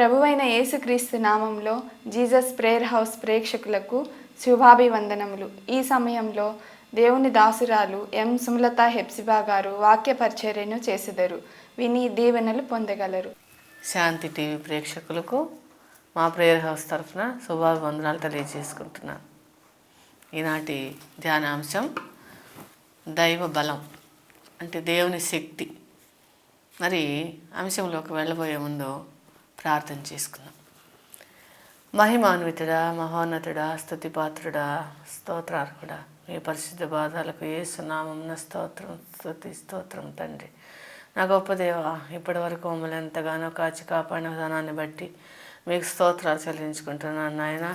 ప్రభువైన యేసుక్రీస్తు నామంలో జీసస్ ప్రేయర్ హౌస్ ప్రేక్షకులకు శుభాభివందనములు. ఈ సమయంలో దేవుని దాసురాలు ఎం సుమలత హెప్సిబా గారు వాక్య పరిచర్యను చేసెదరు. విని దీవెనలు పొందగలరు. శాంతి టీవీ ప్రేక్షకులకు మా ప్రేయర్ హౌస్ తరఫున శుభాభివందనాలు తెలియజేసుకుంటున్నాను. ఈనాటి ధ్యానాంశం దైవ బలం, అంటే దేవుని శక్తి. మరి అంశంలోకి వెళ్ళబోయే ముందు ప్రార్థన చేసుకుందాం. మహిమాన్వితుడా, మహోన్నతుడా, స్తుతిపాత్రుడా, స్తోత్రార్హుడా, మీ పరిశుద్ధ బాధాలకు యేసునామమున స్తోత్రం తండ్రి. నా గొప్ప దేవ, ఇప్పటి వరకు మమ్మల్ని ఎంతగానో కాచి కాపాడిన విధానాన్ని బట్టి మీకు స్తోత్రాలు చెల్లించుకుంటున్నాను నాయన.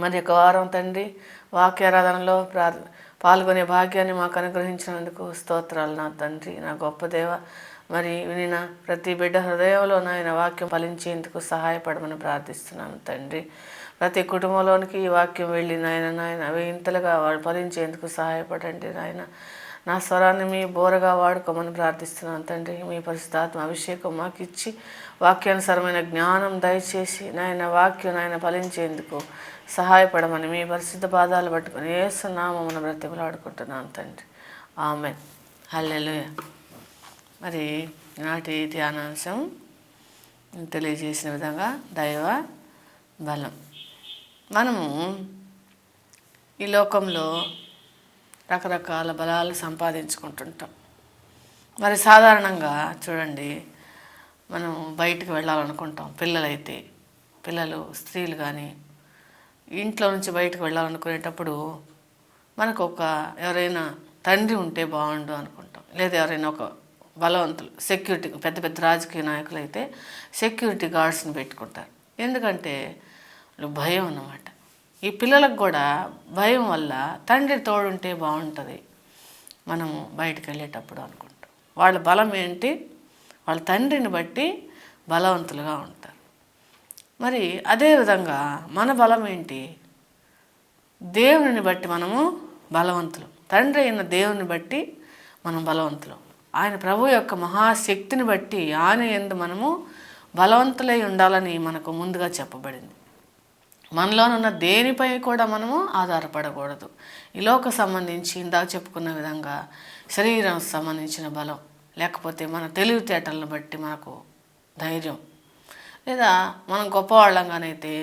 మరి ఒక వారం తండ్రి వాక్యారాధనలో పాల్గొనే భాగ్యాన్ని మాకు అనుగ్రహించినందుకు స్తోత్రాలు నా తండ్రి, నా గొప్ప దేవ. మరి వినిన ప్రతి బిడ్డ హృదయంలో నాయన వాక్యం ఫలించేందుకు సహాయపడమని ప్రార్థిస్తున్నాను తండ్రి. ప్రతి కుటుంబంలోనికి ఈ వాక్యం వెళ్ళి నాయన ఇంతలుగా వాళ్ళు ఫలించేందుకు సహాయపడండి నాయన. నా స్వరాన్ని మీ బోరగా వాడుకోమని ప్రార్థిస్తున్నాను తండ్రి. మీ పరిశుద్ధాత్మ అభిషేకం మాకు ఇచ్చి వాక్యానుసరమైన జ్ఞానం దయచేసి వాక్యం ఫలించేందుకు సహాయపడమని మీ పరిశుద్ధ పాదాలు పట్టుకొని యేసు నామమున బ్రతిమలాడుకుంటున్నాను తండ్రి. ఆమేన్. హల్లెలూయా. మరి నాటి ధ్యానాంశం తెలియజేసిన విధంగా దైవ బలం. మనము ఈ లోకంలో రకరకాల బలాలు సంపాదించుకుంటుంటాం. మరి సాధారణంగా చూడండి, మనం బయటకు వెళ్ళాలనుకుంటాం. పిల్లలు స్త్రీలు కానీ ఇంట్లో నుంచి బయటకు వెళ్ళాలనుకునేటప్పుడు మనకు ఎవరైనా తండ్రి ఉంటే బాగుండు అనుకుంటాం. లేదా ఎవరైనా ఒక బలవంతులు, సెక్యూరిటీ, పెద్ద పెద్ద రాజకీయ నాయకులు అయితే సెక్యూరిటీ గార్డ్స్ని పెట్టుకుంటారు. ఎందుకంటే భయం అన్నమాట. ఈ పిల్లలకు కూడా భయం వల్ల తండ్రి తోడుంటే బాగుంటుంది మనము బయటకు వెళ్ళేటప్పుడు అనుకుంటాం. వాళ్ళ బలం ఏంటి? వాళ్ళ తండ్రిని బట్టి బలవంతులుగా ఉంటారు. మరి అదేవిధంగా మన బలం ఏంటి? దేవుని బట్టి మనము బలవంతులు. తండ్రి అయిన దేవుని బట్టి మనం బలవంతులు. ఆయన ప్రభు యొక్క మహాశక్తిని బట్టి ఆయన యందు మనము బలవంతులై ఉండాలని మనకు ముందుగా చెప్పబడింది. మనలోనున్న దేనిపై కూడా మనము ఆధారపడకూడదు. ఈ లోక సంబంధించి ఇందాక చెప్పుకున్న విధంగా శరీరం సంబంధించిన బలం, లేకపోతే మన తెలివితేటలను బట్టి మనకు ధైర్యం, లేదా మనం గొప్పవాళ్ళంగానైతే,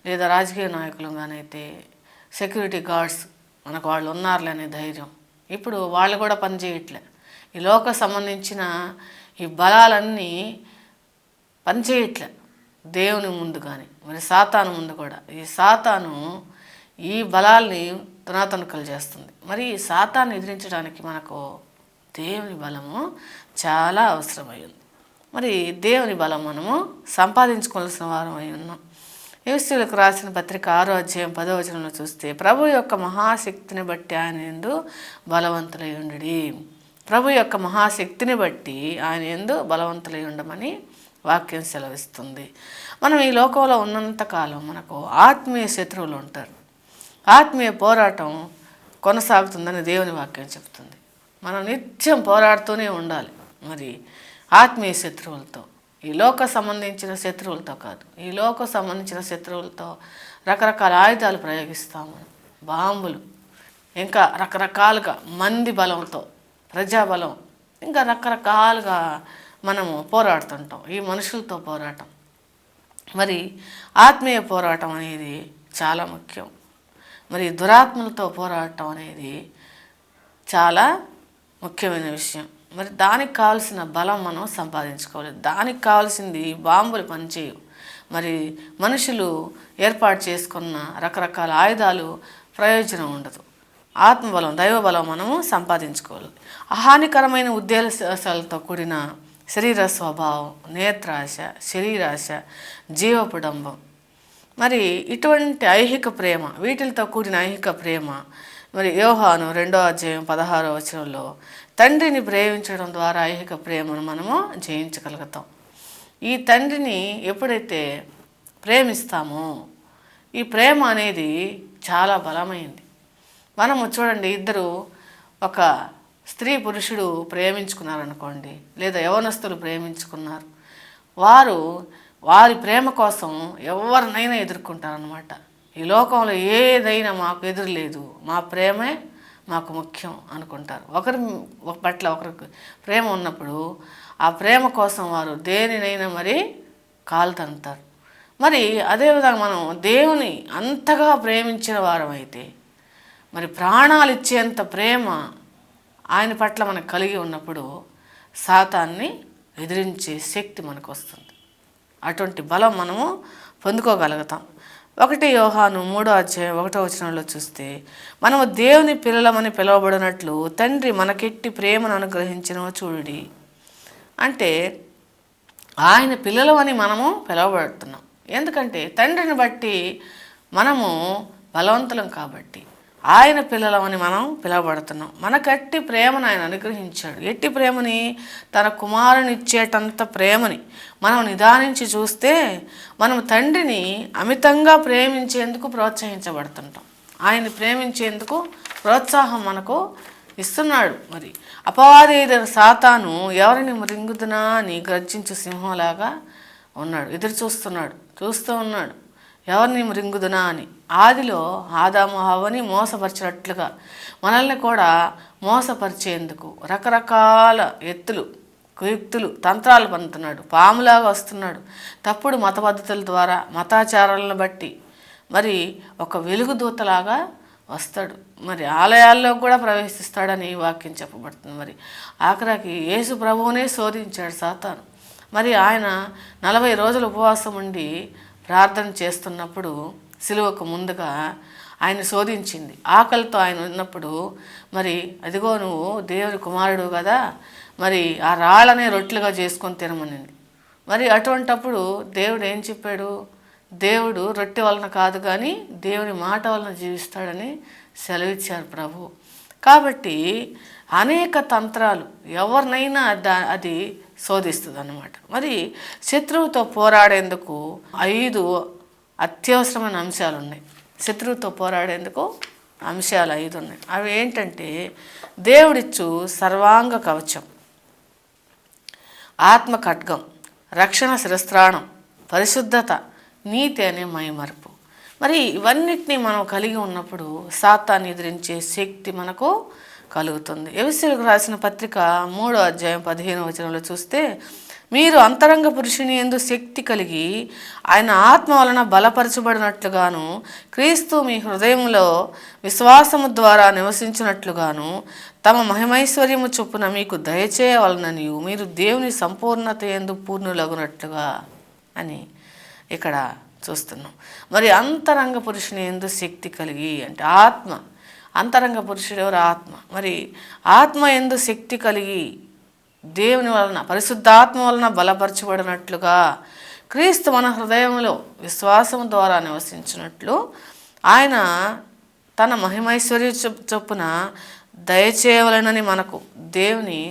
లేదా రాజకీయ నాయకులుగానైతే సెక్యూరిటీ గార్డ్స్ మనకు వాళ్ళు ఉన్నారులే అనే ధైర్యం. ఇప్పుడు వాళ్ళు కూడా పనిచేయట్లే. ఈ లోక సంబంధించిన ఈ బలాలన్నీ పనిచేయట్లే దేవుని ముందు కానీ, మరి సాతాను ముందు కూడా. ఈ సాతాను ఈ బలాల్ని తునాతునకలు చేస్తుంది. మరి ఈ సాతాన్ని ఎదిరించడానికి మనకు దేవుని బలము చాలా అవసరమై ఉంది. మరి దేవుని బలం మనము సంపాదించుకోవాల్సిన వారం అయి ఉన్నాం. ఎఫెసీయులకు రాసిన పత్రిక 6వ అధ్యాయం 10వ వచనంలో చూస్తే, ప్రభు యొక్క మహాశక్తిని బట్టి ఆయన యందు బలవంతులై ఉండుడి. ప్రభు యొక్క మహాశక్తిని బట్టి ఆయన యందు బలవంతులై ఉండమని వాక్యం సెలవిస్తుంది. మనం ఈ లోకంలో ఉన్నంతకాలం మనకు ఆత్మీయ శత్రువులు ఉంటారు. ఆత్మీయ పోరాటం కొనసాగుతుందని దేవుని వాక్యం చెప్తుంది. మనం నిత్యం పోరాడుతూనే ఉండాలి. మరి ఆత్మీయ శత్రువులతో, ఈ లోక సంబంధించిన శత్రువులతో కాదు, ఈ లోక సంబంధించిన శత్రువులతో రకరకాల ఆయుధాలు ప్రయోగిస్తాము. బాంబులు, ఇంకా రకరకాలుగా మంది బలంతో, ప్రజాబలం, ఇంకా రకరకాలుగా మనము పోరాడుతుంటాం. ఈ మనుషులతో పోరాటం. మరి ఆత్మీయ పోరాటం అనేది చాలా ముఖ్యం. మరి దురాత్మలతో పోరాటం అనేది చాలా ముఖ్యమైన విషయం. మరి దానికి కావాల్సిన బలం మనం సంపాదించుకోవాలి. దానికి కావాల్సింది బాంబులు పనిచేయవు. మరి మనుషులు ఏర్పాటు చేసుకున్న రకరకాల ఆయుధాలు ప్రయోజనం ఉండదు. ఆత్మబలం, దైవబలం మనము సంపాదించుకోవాలి. అహానికరమైన ఉద్దేశాలతో కూడిన శరీర స్వభావం, నేత్రాశ, శరీరాశ, జీవపుడంబం, మరి ఇటువంటి ఐహిక ప్రేమ, వీటితో కూడిన ఐహిక ప్రేమ. మరి యోహాను 2వ అధ్యాయం 16వ వచనంలో తండ్రిని ప్రేమించడం ద్వారా ఐహిక ప్రేమను మనము జయించగలుగుతాం. ఈ తండ్రిని ఎప్పుడైతే ప్రేమిస్తామో, ఈ ప్రేమ అనేది చాలా బలమైంది. మనము చూడండి, ఇద్దరు ఒక స్త్రీ పురుషుడు ప్రేమించుకున్నారనుకోండి, లేదా యవనస్తులు ప్రేమించుకున్నారు, వారు వారి ప్రేమ కోసం ఎవరినైనా ఎదుర్కొంటారనమాట. ఈ లోకంలో ఏదైనా మాకు ఎదురులేదు, మా ప్రేమే మాకు ముఖ్యం అనుకుంటారు. ఒకరి పట్ల ఒకరికి ప్రేమ ఉన్నప్పుడు ఆ ప్రేమ కోసం వారు దేనినైనా మరి కాలు తంటారు. మరి అదేవిధంగా మనం దేవుని అంతగా ప్రేమించిన వారమైతే మరి ప్రాణాలు ఇచ్చేంత ప్రేమ ఆయన పట్ల మనకు కలిగి ఉన్నప్పుడు సాతాన్ని ఎదిరించే శక్తి మనకు వస్తుంది. అటువంటి బలం మనము పొందుకోగలుగుతాం. 1 యోహాను 3:1 చూస్తే, మనము దేవుని పిల్లలమని పిలువబడినట్లు తండ్రి మనకెట్టి ప్రేమను అనుగ్రహించినో చూడుడి. అంటే ఆయన పిల్లలమని మనము పిలువబడుతున్నాం. ఎందుకంటే తండ్రిని బట్టి మనము బలవంతులం కాబట్టి ఆయన పిల్లలమని మనం పిలువబడుతున్నాం. మనకు ఎట్టి ప్రేమను ఆయన అనుగ్రహించాడు. ఎట్టి ప్రేమని? తన కుమారుని ఇచ్చేటంత ప్రేమని. మనం నిదానించి చూస్తే మనం తండ్రిని అమితంగా ప్రేమించేందుకు ప్రోత్సహించబడుతుంటాం. ఆయన ప్రేమించేందుకు ప్రోత్సాహం మనకు ఇస్తున్నాడు. మరి అపవాది అయిన సాతాను ఎవరిని మృంగుదునా అని గర్జించు సింహంలాగా ఉన్నాడు, ఎదురు చూస్తూ ఉన్నాడు ఎవరిని మృంగుదునా అని. ఆదిలో ఆదాము హవ్వని మోసపరిచినట్లుగా మనల్ని కూడా మోసపరిచేందుకు రకరకాల ఎత్తులు, కుయుక్తులు, తంత్రాలు పన్నుతున్నాడు. పాములాగా వస్తున్నాడు. తప్పుడు మత పద్ధతుల ద్వారా, మతాచారాలను బట్టి మరి ఒక వెలుగుదూతలాగా వస్తాడు. మరి ఆలయాల్లో కూడా ప్రవేశిస్తాడని వాక్యం చెప్పబడుతుంది. మరి ఆఖరికి యేసు ప్రభువునే శోధించాడు సాతాను. మరి ఆయన 40 రోజులు ఉపవాసం ఉండి ప్రార్థన చేస్తున్నప్పుడు సిలువకు ముందుగా ఆయన శోధించింది. ఆకలితో ఆయన ఉన్నప్పుడు మరి అదిగో నువ్వు దేవుని కుమారుడు కదా, మరి ఆ రాళ్ళనే రొట్టెలుగా చేసుకొని తినమనింది. మరి అటువంటప్పుడు దేవుడు ఏం చెప్పాడు? దేవుడు రొట్టె వలన కాదు కానీ దేవుని మాట వలన జీవిస్తాడని సెలవిచ్చారు ప్రభు. కాబట్టి అనేక తంత్రాలు ఎవరినైనా అది శోధిస్తుంది అన్నమాట. మరి శత్రువుతో పోరాడేందుకు 5 అత్యవసరమైన అంశాలు ఉన్నాయి. శత్రువుతో పోరాడేందుకు అంశాలు 5 ఉన్నాయి. అవి ఏంటంటే దేవుడిచ్చు సర్వాంగ కవచం, ఆత్మ ఖడ్గం, రక్షణ శిరస్త్రాణం, పరిశుద్ధత, నీతి అనే మైమరుపు. మరి ఇవన్నిటినీ మనం కలిగి ఉన్నప్పుడు సాతాన్ని ఎదిరించే శక్తి మనకు కలుగుతుంది. ఎఫెసీయులకు రాసిన పత్రిక 3:15 చూస్తే, మీరు అంతరంగ పురుషుని యందు శక్తి కలిగి ఆయన ఆత్మ వలన బలపరచబడినట్లుగాను, క్రీస్తు మీ హృదయంలో విశ్వాసము ద్వారా నివసించినట్లుగాను, తమ మహిమైశ్వర్యము చొప్పున మీకు దయచేయవలననియు, మీరు దేవుని సంపూర్ణత యందు పూర్ణులగునట్లుగా అని ఇక్కడ చూస్తున్నాం. మరి అంతరంగ పురుషుని యందు శక్తి కలిగి అంటే ఆత్మ. అంతరంగ పురుషుడు ఎవరు? ఆత్మ. మరి ఆత్మ యందు శక్తి కలిగి దేవుని వలన, పరిశుద్ధాత్మ వలన బలపరచబడినట్లుగా, క్రీస్తు మన హృదయంలో విశ్వాసం ద్వారా నివసించినట్లు ఆయన తన మహిమైశ్వర్య చొప్పున దయచేయవలనని మనకు దేవుని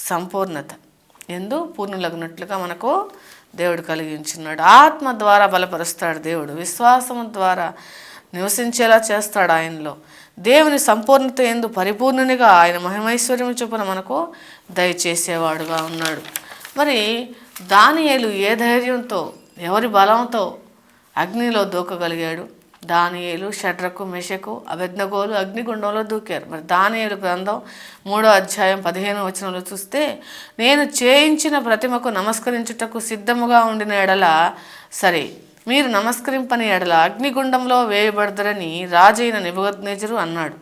సంపూర్ణత ఎందు పూర్ణులగినట్లుగా మనకు దేవుడు కలిగించున్నాడు. ఆత్మ ద్వారా బలపరుస్తాడు దేవుడు. విశ్వాసము ద్వారా నివసించేలా చేస్తాడు ఆయనలో. దేవుని సంపూర్ణత ఎందు పరిపూర్ణునిగా ఆయన మహిమైశ్వర్యం చొప్పున మనకు దయచేసేవాడుగా ఉన్నాడు. మరి దానియేలు ఏ ధైర్యంతో, ఎవరి బలంతో అగ్నిలో దూకగలిగాడు? దానియేలు, షడ్రకు, మెషకు, అబేద్నెగోలు అగ్నిగుండంలో దూకారు. మరి దానియేలు గ్రంథం 3:15 చూస్తే, నేను చేయించిన ప్రతిమకు నమస్కరించుటకు సిద్ధముగా ఉండిన ఎడల సరే, మీరు నమస్కరింపని ఎడల అగ్నిగుండంలో వేయబడదరని రాజైన నెబుకద్నెజరు అన్నాడు.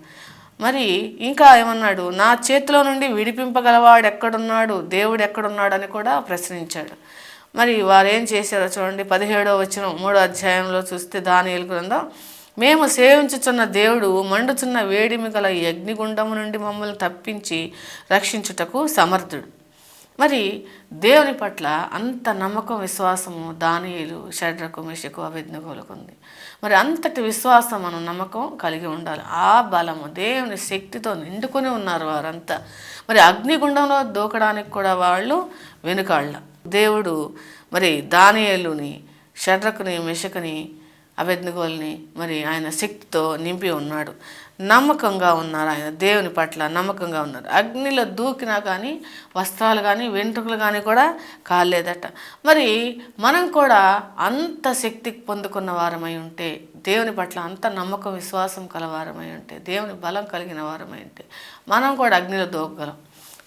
మరి ఇంకా ఏమన్నాడు? నా చేతిలో నుండి విడిపింపగలవాడు ఎక్కడున్నాడు, దేవుడు ఎక్కడున్నాడు అని కూడా ప్రశ్నించాడు. మరి వారు ఏం చేశారో చూడండి. 17వ వచనం 3వ చూస్తే దానియేలు గ్రంథం, మేము సేవించుచున్న దేవుడు మండుచున్న వేడిమి గల ఈ అగ్నిగుండము నుండి మమ్మల్ని తప్పించి రక్షించుటకు సమర్థుడు. మరి దేవుని పట్ల అంత నమ్మకం, విశ్వాసము దానియేలు, షడ్రకు, మెషకు, అబేద్నెగోలకు ఉంది. మరి అంతటి విశ్వాసం, మనం నమ్మకం కలిగి ఉండాలి. ఆ బలము దేవుని శక్తితో నిండుకొని ఉన్నారు వారంతా. మరి అగ్నిగుండంలో దూకడానికి కూడా వాళ్ళు వెనుకాళ్ళ. దేవుడు మరి దానియేలుని, షడ్రకుని, మెషకుని అబేద్నెగోల్ని మరి ఆయన శక్తితో నింపి ఉన్నాడు. నమ్మకంగా ఉన్నారు, ఆయన దేవుని పట్ల నమ్మకంగా ఉన్నారు. అగ్నిలో దూకినా కానీ వస్త్రాలు కానీ వెంట్రుకలు కానీ కూడా కాలేదట. మరి మనం కూడా అంత శక్తి పొందుకున్న వారమై ఉంటే, దేవుని పట్ల అంత నమ్మకం విశ్వాసం కలవారమై ఉంటే, దేవుని బలం కలిగిన వారమై ఉంటే మనం కూడా అగ్నిలో దూకగలం.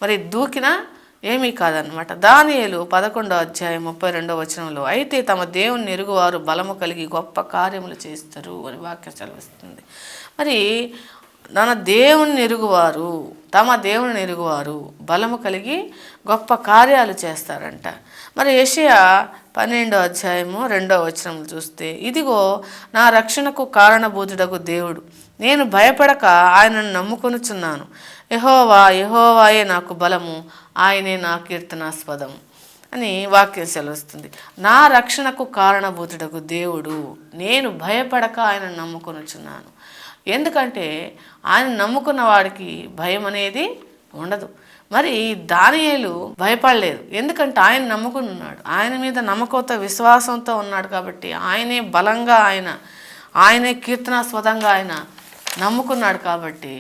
మరి దూకినా ఏమీ కాదనమాట. దానియేలు 11వ అధ్యాయం 32వ వచనంలో, అయితే తమ దేవుని ఎరుగువారు బలము కలిగి గొప్ప కార్యములు చేస్తారు అని వాక్యం సెలవిస్తుంది. మరి తమ దేవుని ఎరుగువారు, తమ దేవుని ఎరుగువారు బలము కలిగి గొప్ప కార్యాలు చేస్తారంట. మరి యెషయా 12వ అధ్యాయము 2వ వచనం చూస్తే, ఇదిగో నా రక్షణకు కారణభూతుడకు దేవుడు, నేను భయపడక ఆయనను నమ్ముకొనుచున్నాను. యెహోవా, యెహోవాయే నాకు బలము, ఆయనే నా కీర్తనాస్పదం అని వాక్యం సెలవుస్తుంది. నా రక్షణకు కారణభూతుడకు దేవుడు, నేను భయపడక ఆయనను నమ్ముకొనుచున్నాను. ఎందుకంటే ఆయన నమ్ముకున్న వాడికి భయం అనేది ఉండదు. మరి దానియేలు భయపడలేదు, ఎందుకంటే ఆయన నమ్ముకుని ఉన్నాడు. ఆయన మీద నమ్మకంతో విశ్వాసంతో ఉన్నాడు కాబట్టి ఆయనే బలంగా, ఆయనే కీర్తనాస్పదంగా ఆయన నమ్ముకున్నాడు కాబట్టి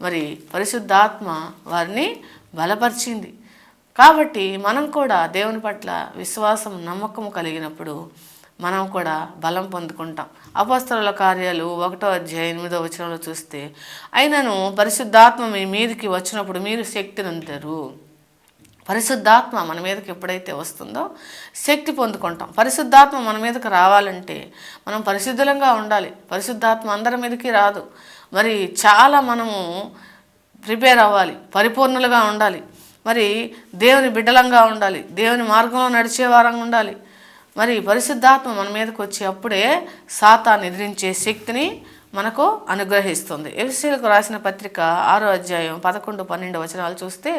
మరి పరిశుద్ధాత్మ వారిని బలపరిచింది. కాబట్టి మనం కూడా దేవుని పట్ల విశ్వాసం నమ్మకం కలిగినప్పుడు మనం కూడా బలం పొందుకుంటాం. అపొస్తలుల కార్యాలు 1వ అధ్యాయం 8వ వచనంలో చూస్తే, అయినను పరిశుద్ధాత్మ మీ మీదకి వచ్చినప్పుడు మీరు శక్తిని పొందుతారు. పరిశుద్ధాత్మ మన మీదకి ఎప్పుడైతే వస్తుందో శక్తి పొందుకుంటాం. పరిశుద్ధాత్మ మన మీదకి రావాలంటే మనం పరిశుద్ధులంగా ఉండాలి. పరిశుద్ధాత్మ అందరి మీదకి రాదు. మరి చాలా మనము ప్రిపేర్ అవ్వాలి, పరిపూర్ణులుగా ఉండాలి. మరి దేవుని బిడ్డలంగా ఉండాలి, దేవుని మార్గంలో నడిచే వారంగా ఉండాలి. మరి పరిశుద్ధాత్మ మన మీదకి వచ్చి అప్పుడే సాతాన్ని ఎదిరించే శక్తిని మనకు అనుగ్రహిస్తుంది. ఎఫెసీయులకు రాసిన పత్రిక 6వ అధ్యాయం 11, 12 వచనాలు చూస్తే,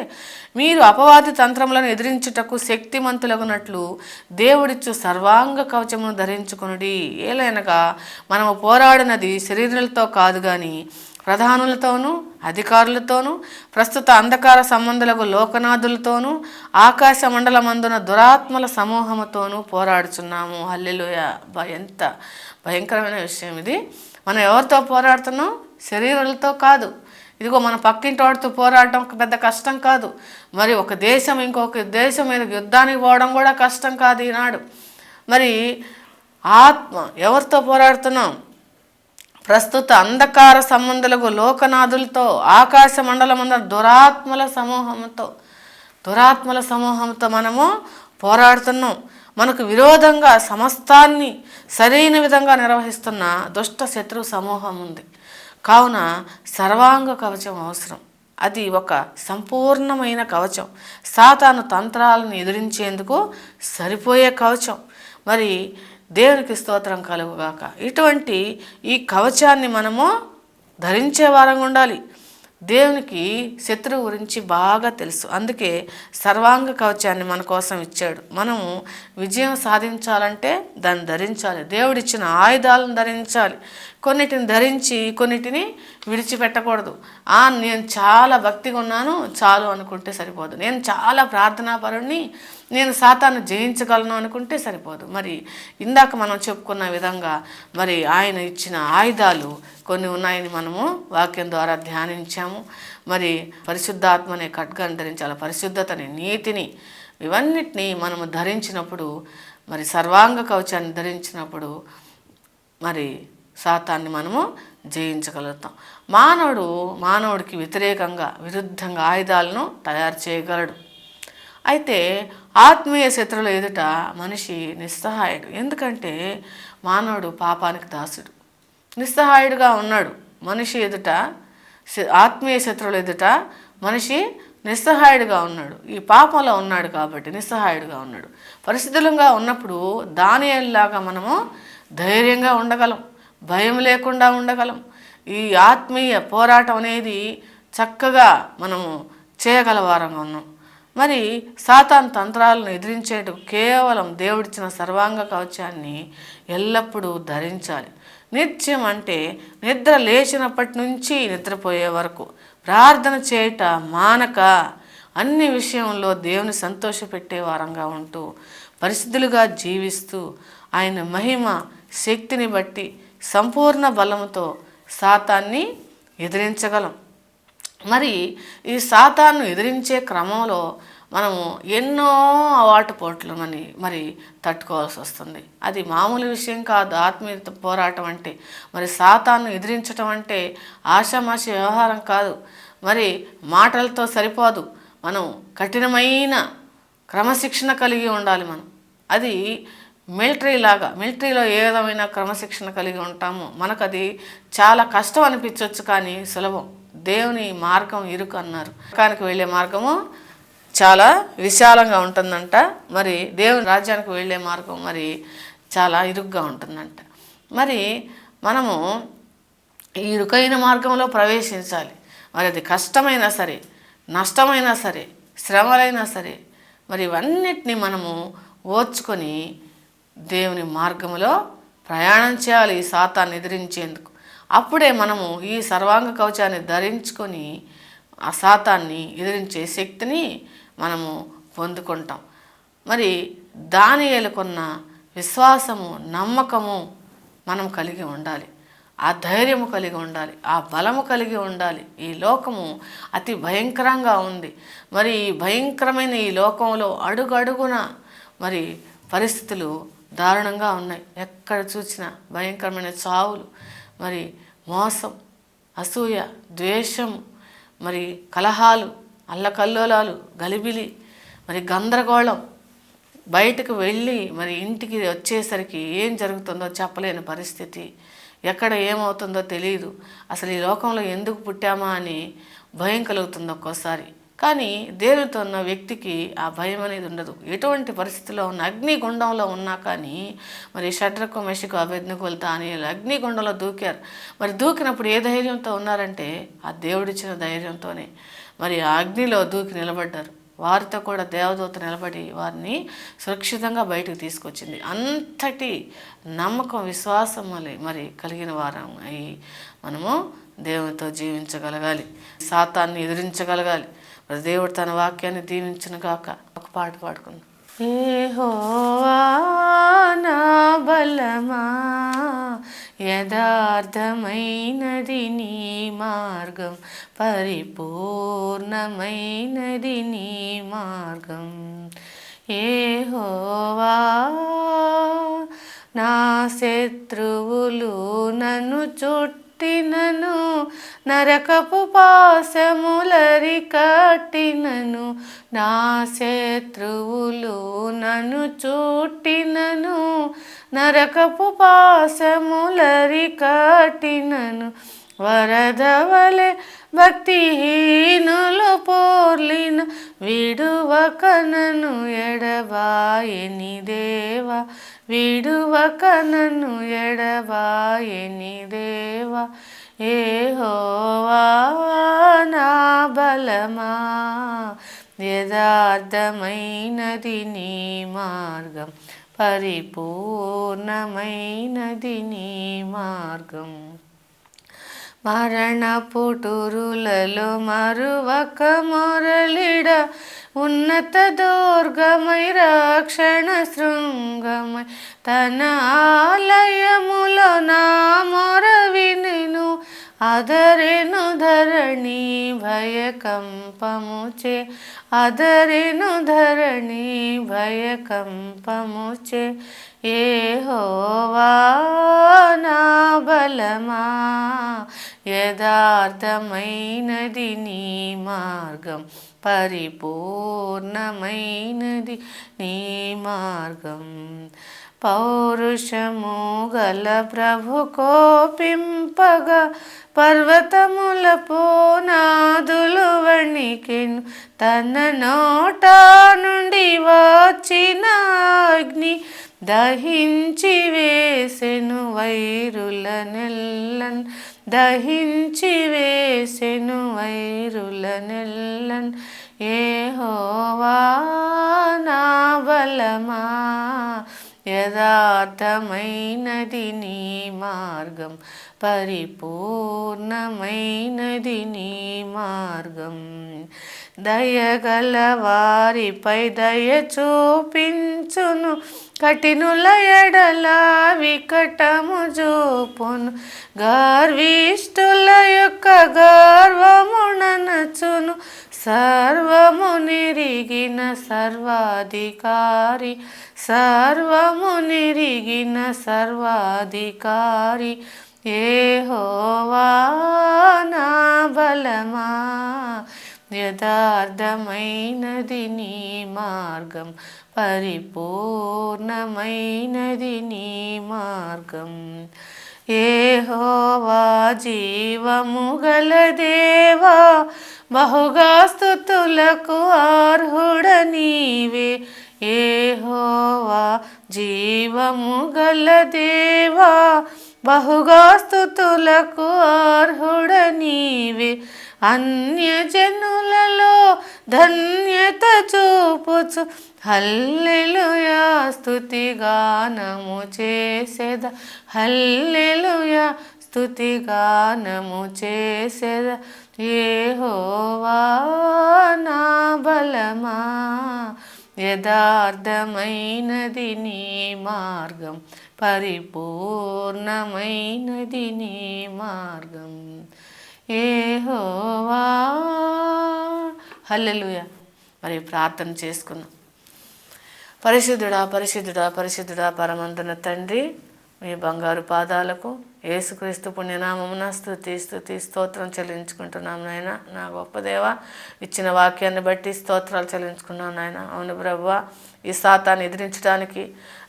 మీరు అపవాది తంత్రములను ఎదిరించుటకు శక్తిమంతులగునట్లు దేవుడిచ్చు సర్వాంగ కవచమును ధరించుకొనుడి. ఏలైనగా మనము పోరాడినది శరీరులతో కాదు గాని ప్రధానులతోనూ అధికారులతోనూ ప్రస్తుత అంధకార సంబంధులకు లోకనాథులతోనూ ఆకాశ మండలమందున దురాత్మల సమూహముతోనూ పోరాడుచున్నాము. హల్లెలూయా! ఎంత భయంకరమైన విషయం ఇది. మనం ఎవరితో పోరాడుతున్నాం? శరీరాలతో కాదు. ఇదిగో మన పక్కింటి వాడితో పోరాడటం పెద్ద కష్టం కాదు. మరి ఒక దేశం ఇంకొక దేశం మీద యుద్ధానికి పోవడం కూడా కష్టం కాదు ఈనాడు. మరి ఆత్మ ఎవరితో పోరాడుతున్నాం? ప్రస్తుత అంధకార సంబంధులకు లోకనాథులతో ఆకాశ మండలమందు దురాత్మల సమూహంతో మనము పోరాడుతున్నాం. మనకు విరోధంగా సమస్తాన్ని సరైన విధంగా నిర్వహిస్తున్న దుష్ట శత్రు సమూహం ఉంది. కావున సర్వాంగ కవచం అవసరం. అది ఒక సంపూర్ణమైన కవచం. సాతాను తంత్రాలను ఎదిరించేందుకు సరిపోయే కవచం. మరి దేవునికి స్తోత్రం కలుగుగాక. ఇటువంటి ఈ కవచాన్ని మనము ధరించే వారంగా ఉండాలి. దేవునికి శత్రువు గురించి బాగా తెలుసు, అందుకే సర్వాంగ కవచాన్ని మన కోసం ఇచ్చాడు. మనము విజయం సాధించాలంటే దాన్ని ధరించాలి. దేవుడిచ్చిన ఆయుధాలను ధరించాలి. కొన్నిటిని ధరించి కొన్నిటిని విడిచిపెట్టకూడదు. నేను చాలా భక్తిగా ఉన్నాను చాలు అనుకుంటే సరిపోదు. నేను చాలా ప్రార్థనాపరుణ్ణి, నేను సాతాను జయించగలను అనుకుంటే సరిపోదు. మరి ఇందాక మనం చెప్పుకున్న విధంగా మరి ఆయన ఇచ్చిన ఆయుధాలు కొన్ని ఉన్నాయని మనము వాక్యం ద్వారా ధ్యానించాము. మరి పరిశుద్ధాత్మనే ఖడ్గాన్ని ధరించాలి, పరిశుద్ధతని, నీతిని, ఇవన్నిటినీ మనము ధరించినప్పుడు, మరి సర్వాంగ కవచాన్ని ధరించినప్పుడు మరి సాతాన్ని మనము జయించగలుగుతాం. మానవుడికి విరుద్ధంగా ఆయుధాలను తయారు చేయగలడు. అయితే ఆత్మీయ శత్రువుల ఎదుట మనిషి నిస్సహాయుడు. ఎందుకంటే మానవుడు పాపానికి దాసుడు, నిస్సహాయుడుగా ఉన్నాడు. మనిషి ఎదుట, ఆత్మీయ శత్రువుల ఎదుట మనిషి నిస్సహాయుడుగా ఉన్నాడు. ఈ పాపంలో ఉన్నాడు కాబట్టి నిస్సహాయుడుగా ఉన్నాడు. పరిశుద్ధులంగా ఉన్నప్పుడు దానియేలులాగా మనము ధైర్యంగా ఉండగలం, భయం లేకుండా ఉండగలం. ఈ ఆత్మీయ పోరాటం అనేది చక్కగా మనము చేయగల వారంగా ఉన్నాం. మరి సాతాను తంత్రాలను ఎదిరించేందుకు కేవలం దేవుడిచ్చిన సర్వాంగ కవచాన్ని ఎల్లప్పుడూ ధరించాలి. నిత్యం అంటే నిద్ర లేచినప్పటి నుంచి నిద్రపోయే వరకు ప్రార్థన చేయట మానక అన్ని విషయంలో దేవుని సంతోషపెట్టే వారంగా ఉంటూ పరిశుద్ధులుగా జీవిస్తూ ఆయన మహిమ శక్తిని బట్టి సంపూర్ణ బలముతో సాతాన్ని ఎదిరించగలం. మరి ఈ సాతాను ఎదిరించే క్రమంలో మనము ఎన్నో అవాటుపోట్లు మరి తట్టుకోవాల్సి వస్తుంది. అది మామూలు విషయం కాదు. ఆత్మీయ పోరాటం అంటే మరి సాతాను ఎదిరించటం అంటే ఆషామాషి వ్యవహారం కాదు. మరి మాటలతో సరిపోదు. మనం కఠినమైన క్రమశిక్షణ కలిగి ఉండాలి. అది మిలిటరీలో ఏ విధమైన క్రమశిక్షణ కలిగి ఉంటామో మనకు అది చాలా కష్టం అనిపించవచ్చు, కానీ సులభం. దేవుని మార్గం ఇరుకు అన్నారు. నరకానికి వెళ్ళే మార్గము చాలా విశాలంగా ఉంటుందంట. మరి దేవుని రాజ్యానికి వెళ్ళే మార్గం మరి చాలా ఇరుగ్గా ఉంటుందంట. మరి మనము ఈ ఇరుకైన మార్గంలో ప్రవేశించాలి. మరి అది కష్టమైనా సరే, నష్టమైనా సరే, శ్రమలైనా సరే, మరి ఇవన్నిటిని మనము ఓర్చుకొని దేవుని మార్గంలో ప్రయాణం చేయాలి ఈ సాతాన్ని ఎదిరించేందుకు. అప్పుడే మనము ఈ సర్వాంగ కవచాన్ని ధరించుకొని ఆ సాతాన్ని ఎదిరించే శక్తిని మనము పొందుకుంటాం. మరి దానియేలుకున్న విశ్వాసము, నమ్మకము మనం కలిగి ఉండాలి. ఆ ధైర్యము కలిగి ఉండాలి, ఆ బలము కలిగి ఉండాలి. ఈ లోకము అతి భయంకరంగా ఉంది. మరి ఈ భయంకరమైన ఈ లోకంలో అడుగడుగున మరి పరిస్థితులు దారుణంగా ఉన్నాయి. ఎక్కడ చూసినా భయంకరమైన చావులు, మరి మోసం, అసూయ, ద్వేషం, మరి కలహాలు, అల్లకల్లోలాలు, గలిబిలి, మరి గందరగోళం. బయటకు వెళ్ళి మరి ఇంటికి వచ్చేసరికి ఏం జరుగుతుందో చెప్పలేని పరిస్థితి. ఎక్కడ ఏమవుతుందో తెలియదు. అసలు ఈ లోకంలో ఎందుకు పుట్టామా అని భయం కలుగుతుంది ఒక్కోసారి. కానీ దేవునితో ఉన్న వ్యక్తికి ఆ భయం అనేది ఉండదు. ఎటువంటి పరిస్థితిలో ఉన్న అగ్నిగుండంలో ఉన్నా కానీ మరి షడ్రకు, మెషకు, అబేద్నెగోలు, దానియేలు అగ్నిగుండంలో దూకారు. మరి దూకినప్పుడు ఏ ధైర్యంతో ఉన్నారంటే ఆ దేవుడిచ్చిన ధైర్యంతోనే మరి ఆ అగ్నిలో దూకి నిలబడ్డారు. వారితో కూడా దేవదూత నిలబడి వారిని సురక్షితంగా బయటకు తీసుకొచ్చింది. అంతటి నమ్మకం, విశ్వాసం మరి కలిగిన వారం అయి మనము దేవునితో జీవించగలగాలి, సాతాన్ని ఎదిరించగలగాలి. మరి దేవుడు తన వాక్యాన్ని దీవించును గాక. ఒక పాట పాడుకుందాం. యెహోవా నా బలమా, యథార్థమైనది నీ మార్గం, పరిపూర్ణమైనది నీ మార్గం. యెహోవా నా శత్రువులు నన్ను చుట్టినను, నరకపు పాశములరి కట్టినను. నా శత్రువులు నన్ను చుట్టినను, నరకపు పాశములరి కట్టినను. వరదవలె భక్తిహీనులు పోర్లిన, విడువక నన్ను ఎడబాయని దేవా, విడువక నన్ను ఎడబాయని దేవా. యెహోవా నా బలమా, యథార్థమైనది నీ మార్గం, పరిపూర్ణమైనది నీ మార్గం. మరణ పుటురులలో మరువక మొరలిడ, ఉన్నత దుర్గమై రక్షణ శృంగమై, తన ఆలయములో నా మొర వినెను. అదరెను ధరణి భయకంపముచే, అదరెను ధరణి భయకంపముచే. యెహోవా నా బలమా, యథార్థమైనది నీ మార్గం, పరిపూర్ణమైనది నీ మార్గం. పౌరుషము గల ప్రభు కోపింపగా, పర్వతముల పునాదులు వణికెను. తన నోట నుండి వచ్చిన అగ్ని దహించి వేసెను వైరుల నెల్లన్, దహించి వేసెను వైరుల నెల్లన్. యెహోవా నా బలమా, యథార్థమైనది నీ మార్గం, పరిపూర్ణమైనది నీ మార్గం. దయగల వారిపై దయ చూపించును, కఠినుల ఎడల వికటము చూపును, గర్విష్ఠుల యొక్క గర్వముననచును, సర్వము నిరిగిన సర్వాధికారి, సర్వము నిరిగిన సర్వాధికారి, యెహోవా నా బలమా, యథార్థమైనది నీ మార్గం, పరిపూర్ణమైనది నీ మార్గం. యెహోవా జీవము గల దేవా, బహుగా స్తుతులకు అర్హుడ నీవే. యెహోవా జీవము గల దేవా, బహుగా స్తుతులకు అర్హుడ నీవే. అన్యజనులలో ధన్యత చూపుచు హల్లెలూయా స్తుతి గానము చేసేద, హల్లెలూయా స్తుతి గానము చేసేద. యెహోవా నా బలమా, యథార్థమైనది నీ మార్గం, పరిపూర్ణమైనది నీ మార్గం. యెహోవా. హల్లెలూయా. మరి ప్రార్థన చేసుకుందాం. పరిశుద్ధుడా పరిశుద్ధుడా పరిశుద్ధుడా పరమందున తండ్రి, మీ బంగారు పాదాలకు యేసుక్రీస్తు పుణ్యనామమున స్తుతి స్తుతి స్తోత్రం చెల్లించుకుంటున్నాం నాయన. నా గొప్ప దేవ, ఇచ్చిన వాక్యాన్ని బట్టి స్తోత్రాలు చెల్లించుకున్నాం నాయన. అవును ప్రభువా, ఈ సాతాన్ని ఎదిరించడానికి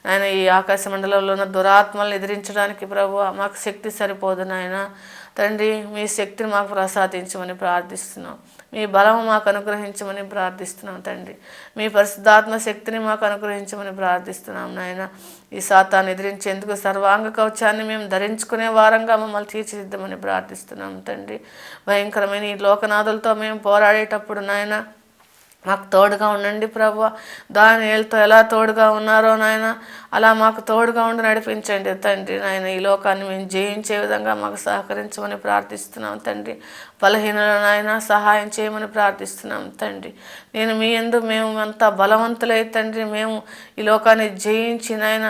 నాయన, ఈ ఆకాశ మండలంలో ఉన్న దురాత్మలను ఎదిరించడానికి ప్రభువా మాకు శక్తి సరిపోదు నాయన. తండ్రి, మీ శక్తిని మాకు ప్రసాదించమని ప్రార్థిస్తున్నాం. మీ బలము మాకు అనుగ్రహించమని ప్రార్థిస్తున్నాం తండ్రి. మీ పరిశుద్ధాత్మ శక్తిని మాకు అనుగ్రహించమని ప్రార్థిస్తున్నాం నాయన. ఈ సాతాన్ని ఎదిరించేందుకు సర్వాంగ కవచాన్ని మేము ధరించుకునే వారంగా మమ్మల్ని తీర్చిదిద్దమని ప్రార్థిస్తున్నాం తండ్రి. భయంకరమైన ఈ లోకనాథులతో మేము పోరాడేటప్పుడు నాయన మాకు తోడుగా ఉండండి ప్రభువా. దానియేలుతో ఎలా తోడుగా ఉన్నారో నాయన, అలా మాకు తోడుగా ఉండి నడిపించండి తండ్రి. నాయన, ఈ లోకాన్ని మేము జయించే విధంగా మాకు సహకరించమని ప్రార్థిస్తున్నాం తండ్రి. బలహీనుల నాయన సహాయం చేయమని ప్రార్థిస్తున్నాం తండ్రి. నేను మీ యందు మేము అంతా బలవంతులై తండ్రి, మేము ఈ లోకాన్ని జయించి నాయన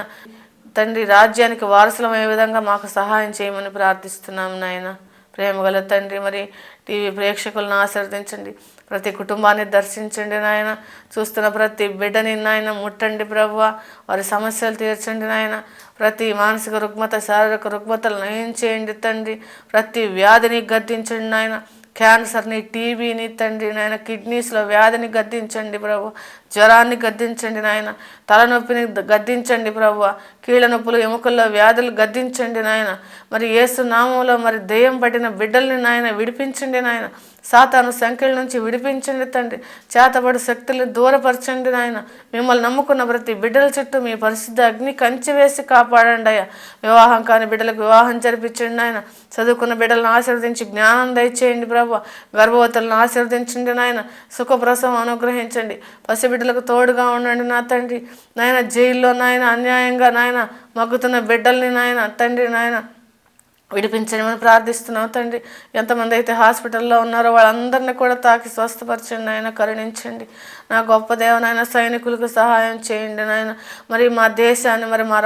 తండ్రి రాజ్యానికి వారసులమయ్యే విధంగా మాకు సహాయం చేయమని ప్రార్థిస్తున్నాం నాయన. ప్రేమగల తండ్రి, మరి టీవీ ప్రేక్షకులను ఆశీర్వదించండి, ప్రతి కుటుంబాన్ని దర్శించండి నాయన. చూస్తున్న ప్రతి బిడ్డని నాయన ముట్టండి ప్రభువా, వారి సమస్యలు తీర్చండి నాయన. ప్రతి మానసిక రుగ్మత, శారీరక రుగ్మతలు నయం చేయండి తండ్రి. ప్రతి వ్యాధిని గద్దించండి నాయన. క్యాన్సర్ని, టీబీని తండ్రి నాయన, కిడ్నీస్లో వ్యాధిని గద్దించండి ప్రభు. జ్వరాన్ని గద్దించండి నాయన. తలనొప్పిని గద్దించండి ప్రభు. కీళ్ళ నొప్పులు, ఎముకల్లో వ్యాధులు గద్దించండి నాయన. మరి యేసు నామంలో మరి దెయ్యం పట్టిన బిడ్డల్ని నాయన విడిపించండి నాయన. సాతాను సంఖ్యల నుంచి విడిపించండి తండ్రి. చేతబడి శక్తులను దూరపరచండి నాయన. మిమ్మల్ని నమ్ముకున్న ప్రతి బిడ్డల చుట్టూ మీ పరిశుద్ధ అగ్ని కంచె వేసి కాపాడండి అయ్యా. వివాహం కాని బిడ్డలకు వివాహం జరిపించండి నాయన. చదువుకున్న బిడ్డలను ఆశీర్వదించి జ్ఞానం దయచేయండి ప్రభు. గర్భవతులను ఆశీర్వదించండి నాయన. సుఖప్రసవం అనుగ్రహించండి. పసిబిడ్డలకు తోడుగా ఉండండి నా తండ్రి నాయన. జైల్లో నాయన అన్యాయంగా నాయన మగ్గుతున్న బిడ్డల్ని నాయన తండ్రి నాయన విడిపించమని ప్రార్థిస్తున్నాం తండ్రి. ఎంతమంది అయితే హాస్పిటల్లో ఉన్నారో వాళ్ళందరినీ కూడా తాకి స్వస్థపరచండి నాయన, కరుణించండి. నా గొప్ప దేవనైనా సైనికులకు సహాయం చేయండి నాయన. మరి మా దేశాన్ని, మరి మా